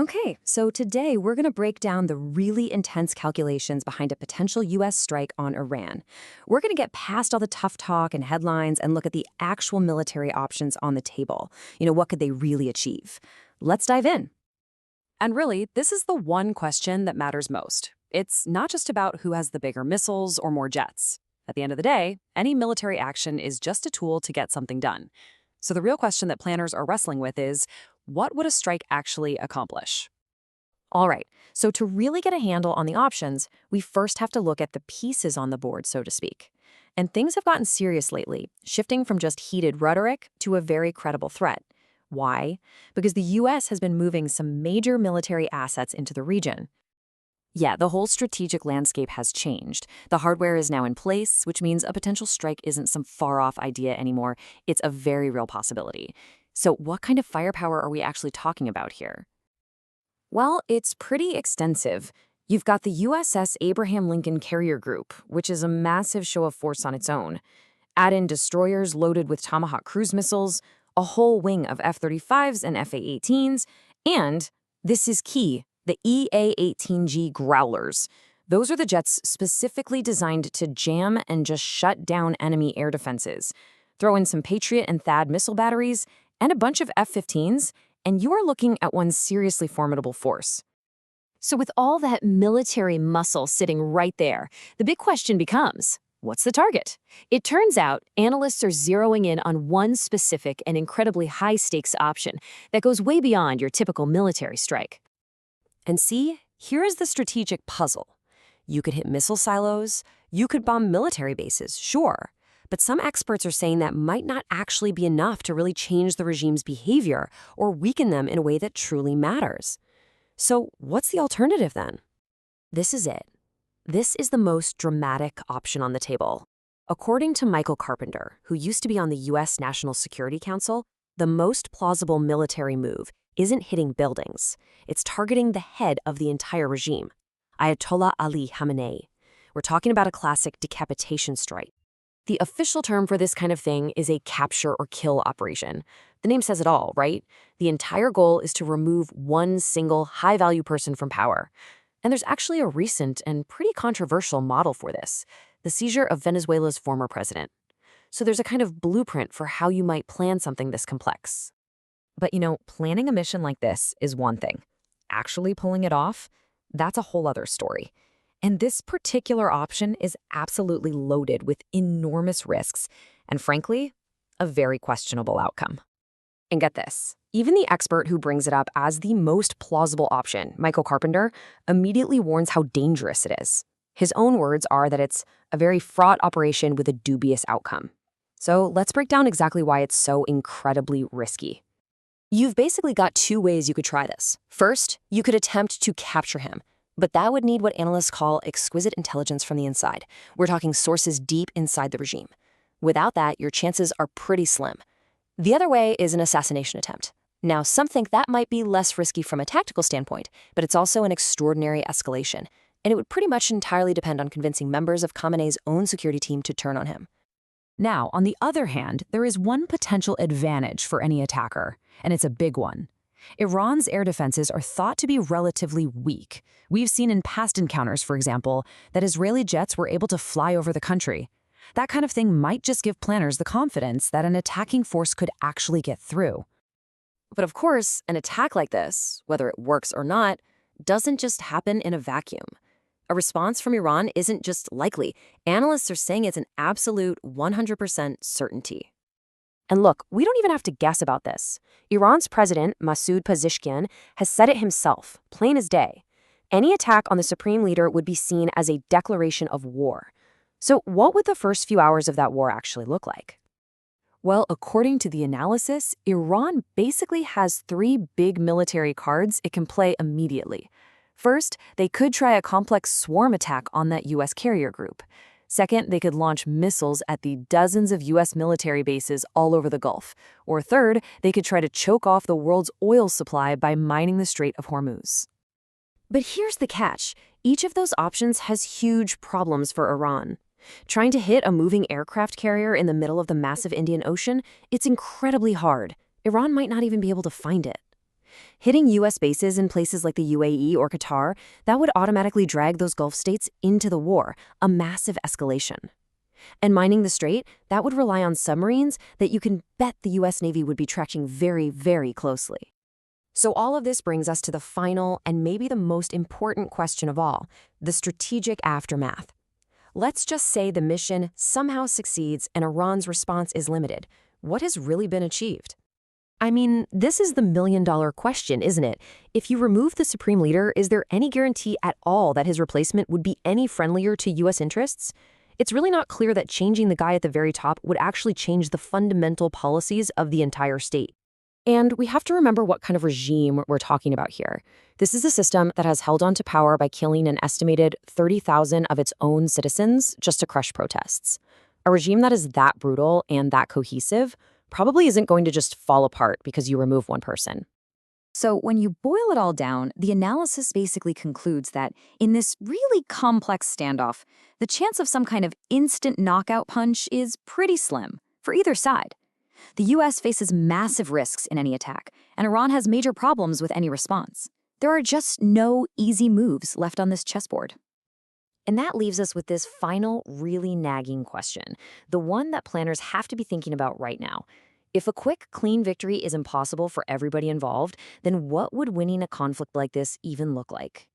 Okay, so today we're going to break down the really intense calculations behind a potential U.S. strike on Iran. We're going to get past all the tough talk and headlines and look at the actual military options on the table. What could they really achieve? Let's dive in. And really, this is the one question that matters most. It's not just about who has the bigger missiles or more jets. At the end of the day, any military action is just a tool to get something done. So the real question that planners are wrestling with is, what would a strike actually accomplish? All right, so to really get a handle on the options, we first have to look at the pieces on the board, so to speak. And things have gotten serious lately, shifting from just heated rhetoric to a very credible threat. Why? Because the US has been moving some major military assets into the region. Yeah, the whole strategic landscape has changed. The hardware is now in place, which means a potential strike isn't some far-off idea anymore. It's a very real possibility. So what kind of firepower are we actually talking about here? Well, it's pretty extensive. You've got the USS Abraham Lincoln carrier group, which is a massive show of force on its own. Add in destroyers loaded with Tomahawk cruise missiles, a whole wing of F-35s and FA-18s, and, this is key, the EA-18G Growlers. Those are the jets specifically designed to jam and just shut down enemy air defenses. Throw in some Patriot and THAAD missile batteries, and a bunch of F-15s, and you are looking at one seriously formidable force. So with all that military muscle sitting right there, the big question becomes, what's the target? It turns out analysts are zeroing in on one specific and incredibly high-stakes option that goes way beyond your typical military strike. And see, here is the strategic puzzle. You could hit missile silos, you could bomb military bases, sure. But some experts are saying that might not actually be enough to really change the regime's behavior or weaken them in a way that truly matters. So what's the alternative then? This is it. This is the most dramatic option on the table. According to Michael Carpenter, who used to be on the U.S. National Security Council, the most plausible military move isn't hitting buildings. It's targeting the head of the entire regime, Ayatollah Ali Khamenei. We're talking about a classic decapitation strike. The official term for this kind of thing is a capture or kill operation. The name says it all, right? The entire goal is to remove one single high-value person from power. And there's actually a recent and pretty controversial model for this, the seizure of Venezuela's former president. So there's a kind of blueprint for how you might plan something this complex. But planning a mission like this is one thing. Actually pulling it off, that's a whole other story. And this particular option is absolutely loaded with enormous risks and, frankly, a very questionable outcome. And get this, even the expert who brings it up as the most plausible option, Michael Carpenter, immediately warns how dangerous it is. His own words are that it's a very fraught operation with a dubious outcome. So let's break down exactly why it's so incredibly risky. You've basically got two ways you could try this. First, you could attempt to capture him. But that would need what analysts call exquisite intelligence from the inside. We're talking sources deep inside the regime. Without that, your chances are pretty slim. The other way is an assassination attempt. Now, some think that might be less risky from a tactical standpoint, but it's also an extraordinary escalation, and it would pretty much entirely depend on convincing members of Khamenei's own security team to turn on him. Now, on the other hand, there is one potential advantage for any attacker, and it's a big one. Iran's air defenses are thought to be relatively weak. We've seen in past encounters, for example, that Israeli jets were able to fly over the country. That kind of thing might just give planners the confidence that an attacking force could actually get through. But of course, an attack like this, whether it works or not, doesn't just happen in a vacuum. A response from Iran isn't just likely. Analysts are saying it's an absolute 100% certainty. And look, we don't even have to guess about this. Iran's president, Masoud Pezeshkian, has said it himself, plain as day. Any attack on the supreme leader would be seen as a declaration of war. So what would the first few hours of that war actually look like? Well, according to the analysis, Iran basically has three big military cards it can play immediately. First, they could try a complex swarm attack on that U.S. carrier group. Second, they could launch missiles at the dozens of U.S. military bases all over the Gulf. Or third, they could try to choke off the world's oil supply by mining the Strait of Hormuz. But here's the catch. Each of those options has huge problems for Iran. Trying to hit a moving aircraft carrier in the middle of the massive Indian Ocean, it's incredibly hard. Iran might not even be able to find it. Hitting U.S. bases in places like the UAE or Qatar, that would automatically drag those Gulf states into the war, a massive escalation. And mining the strait, that would rely on submarines that you can bet the U.S. Navy would be tracking very, very closely. So all of this brings us to the final and maybe the most important question of all, the strategic aftermath. Let's just say the mission somehow succeeds and Iran's response is limited. What has really been achieved? I mean, this is the million-dollar question, isn't it? If you remove the supreme leader, is there any guarantee at all that his replacement would be any friendlier to U.S. interests? It's really not clear that changing the guy at the very top would actually change the fundamental policies of the entire state. And we have to remember what kind of regime we're talking about here. This is a system that has held on to power by killing an estimated 30,000 of its own citizens just to crush protests. A regime that is that brutal and that cohesive probably isn't going to just fall apart because you remove one person. So when you boil it all down, the analysis basically concludes that in this really complex standoff, the chance of some kind of instant knockout punch is pretty slim for either side. The U.S. faces massive risks in any attack, and Iran has major problems with any response. There are just no easy moves left on this chessboard. And that leaves us with this final, really nagging question, the one that planners have to be thinking about right now. If a quick, clean victory is impossible for everybody involved, then what would winning a conflict like this even look like?